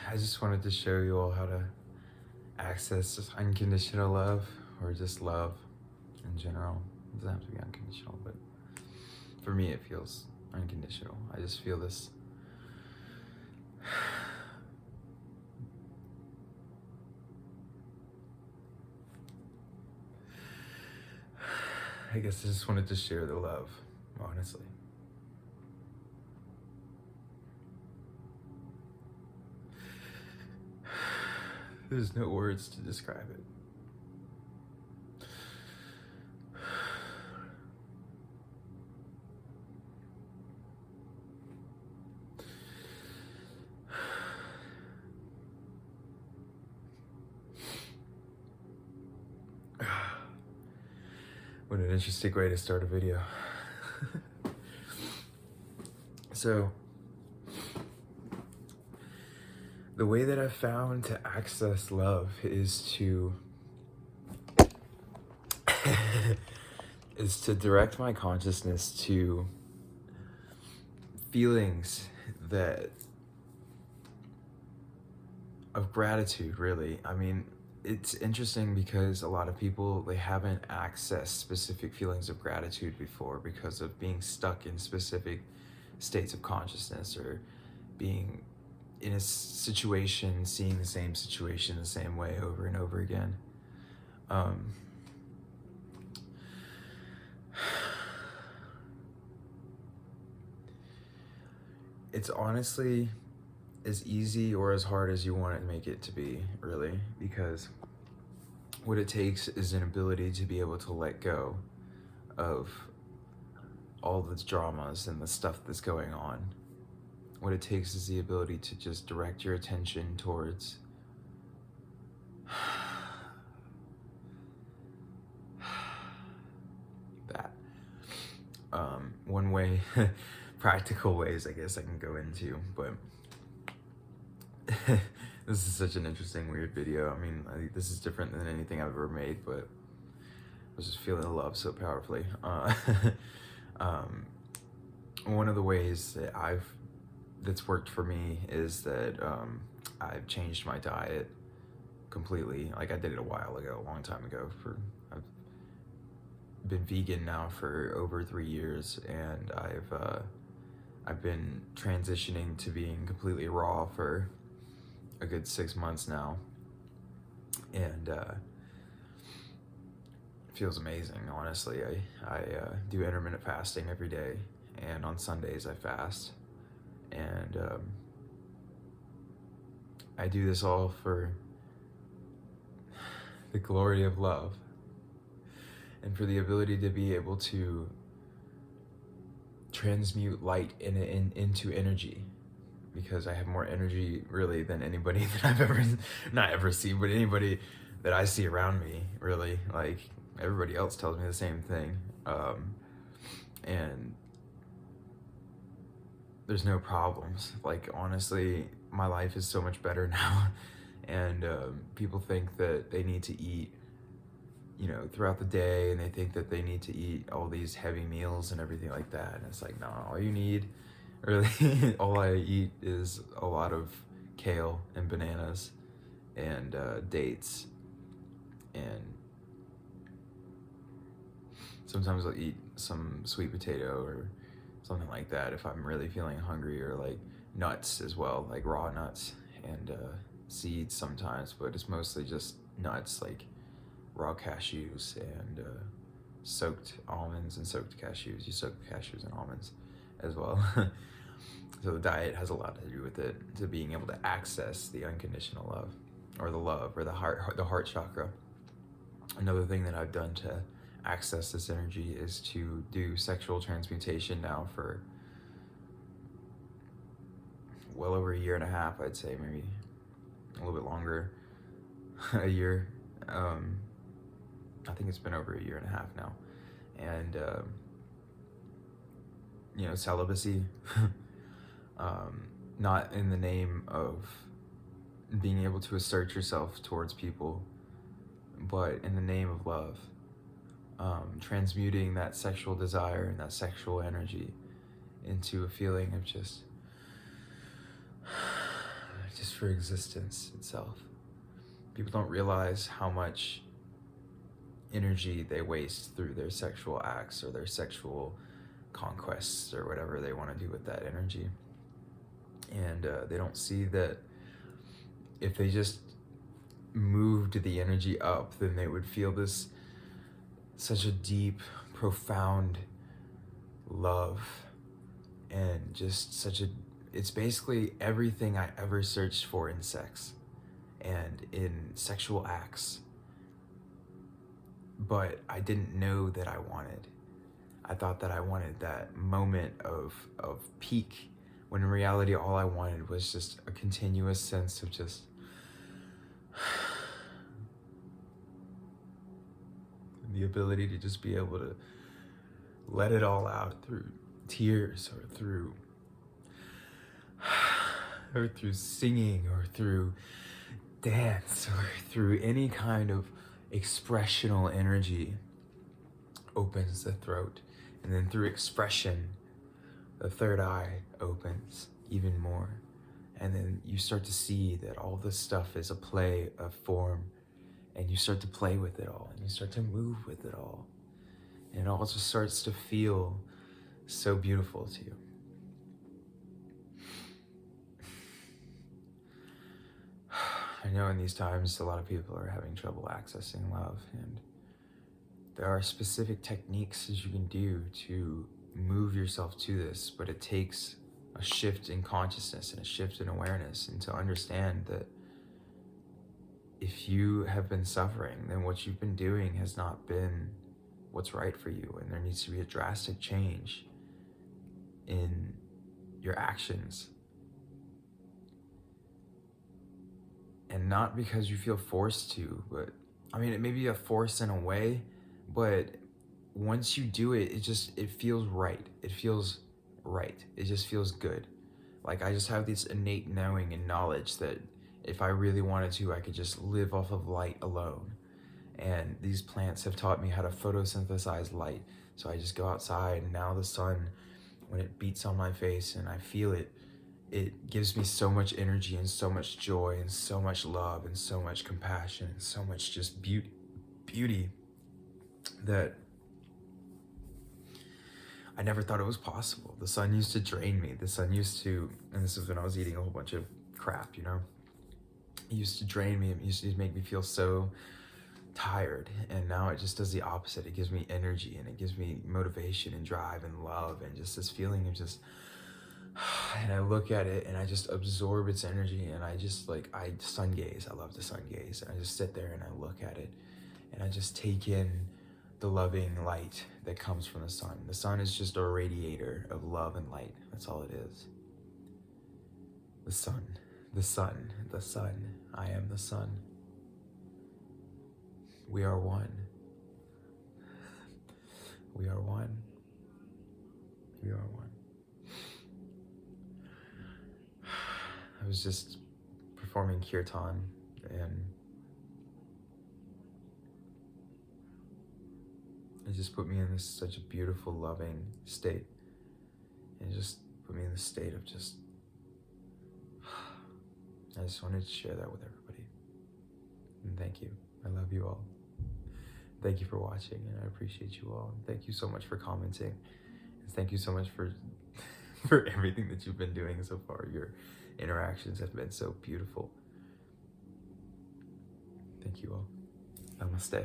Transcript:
I just wanted to show you all how to access unconditional love, or just love in general. It doesn't have to be unconditional, but for me it feels unconditional. I just feel this I guess I just wanted to share the love, honestly. There's no words to describe it. What an interesting way to start a video. So, the way that I've found to access love is to is to direct my consciousness to feelings that of gratitude, really. I mean, it's interesting because a lot of people, they haven't accessed specific feelings of gratitude before because of being stuck in specific states of consciousness, or being in a situation, seeing the same situation the same way over and over again. It's honestly as easy or as hard as you want to make it to be, really, because what it takes is an ability to be able to let go of all the dramas and the stuff that's going on. What it takes is the ability to just direct your attention towards that. One way, practical ways I guess I can go into, but this is such an interesting, weird video. I mean, this is different than anything I've ever made, but I was just feeling the love so powerfully. One of the ways that that's worked for me is that I've changed my diet completely. Like, I did it a while ago, a long time ago. I've been vegan now for over 3 years, and I've been transitioning to being completely raw for a good 6 months now, and it feels amazing, honestly. I do intermittent fasting every day, and on Sundays I fast, and I do this all for the glory of love, and for the ability to be able to transmute light into energy, because I have more energy, really, than anybody that I've ever, not ever seen, but anybody that I see around me, really. Like, everybody else tells me the same thing. And there's no problems. Like, honestly, my life is so much better now. And people think that they need to eat, you know, throughout the day, and they think that they need to eat all these heavy meals and everything like that. And it's like, no, all you need, really, all I eat is a lot of kale and bananas and dates, and sometimes I'll eat some sweet potato or something like that if I'm really feeling hungry, or like nuts as well, like raw nuts, and seeds sometimes, but it's mostly just nuts, like raw cashews and soaked almonds and soaked cashews. You soak cashews and almonds as well. So the diet has a lot to do with it, to being able to access the unconditional love, or the love, or the heart chakra. Another thing that I've done to access this energy is to do sexual transmutation now for well over 1.5 years, I'd say, maybe a little bit longer. A year. I think it's been over 1.5 years now. And you know, celibacy, not in the name of being able to assert yourself towards people, but in the name of love. Transmuting that sexual desire and that sexual energy into a feeling of just for existence itself. People don't realize how much energy they waste through their sexual acts or their sexual conquests or whatever they want to do with that energy. And they don't see that if they just moved the energy up, then they would feel this such a deep, profound love, and just such a, it's basically everything I ever searched for in sex and in sexual acts, but I didn't know that I wanted. I thought that I wanted that moment of peak, when in reality all I wanted was just a continuous sense of just the ability to just be able to let it all out through tears or through singing or through dance or through any kind of expressional energy opens the throat. And then through expression, the third eye opens even more. And then you start to see that all this stuff is a play of form, and you start to play with it all, and you start to move with it all. And it all just starts to feel so beautiful to you. I know in these times, a lot of people are having trouble accessing love, and there are specific techniques that you can do to move yourself to this, but it takes a shift in consciousness and a shift in awareness, and to understand that if you have been suffering, then what you've been doing has not been what's right for you, and there needs to be a drastic change in your actions. And not because you feel forced to, but I mean, it may be a force in a way, but once you do it, it feels right. It feels right. It just feels good. Like, I just have this innate knowing and knowledge that if I really wanted to, I could just live off of light alone. And these plants have taught me how to photosynthesize light. So I just go outside, and now the sun, when it beats on my face and I feel it, it gives me so much energy and so much joy and so much love and so much compassion and so much just beauty that I never thought it was possible. The sun used to drain me. The sun used to, and this is when I was eating a whole bunch of crap, you know? It used to drain me. It used to make me feel so tired. And now it just does the opposite. It gives me energy, and it gives me motivation and drive and love, and just this feeling of just, and I look at it and I just absorb its energy, and I just I sun gaze. I love to sun gaze. And I just sit there and I look at it, and I just take in the loving light that comes from the sun. The sun is just a radiator of love and light. That's all it is. The sun, the sun, the sun. I am the sun. We are one. We are one. We are one. I was just performing kirtan, and it just put me in such a beautiful, loving state. And it just put me in the state of just, I just wanted to share that with everybody. And thank you. I love you all. Thank you for watching, and I appreciate you all. And thank you so much for commenting. And thank you so much for everything that you've been doing so far. Your interactions have been so beautiful. Thank you all. Namaste.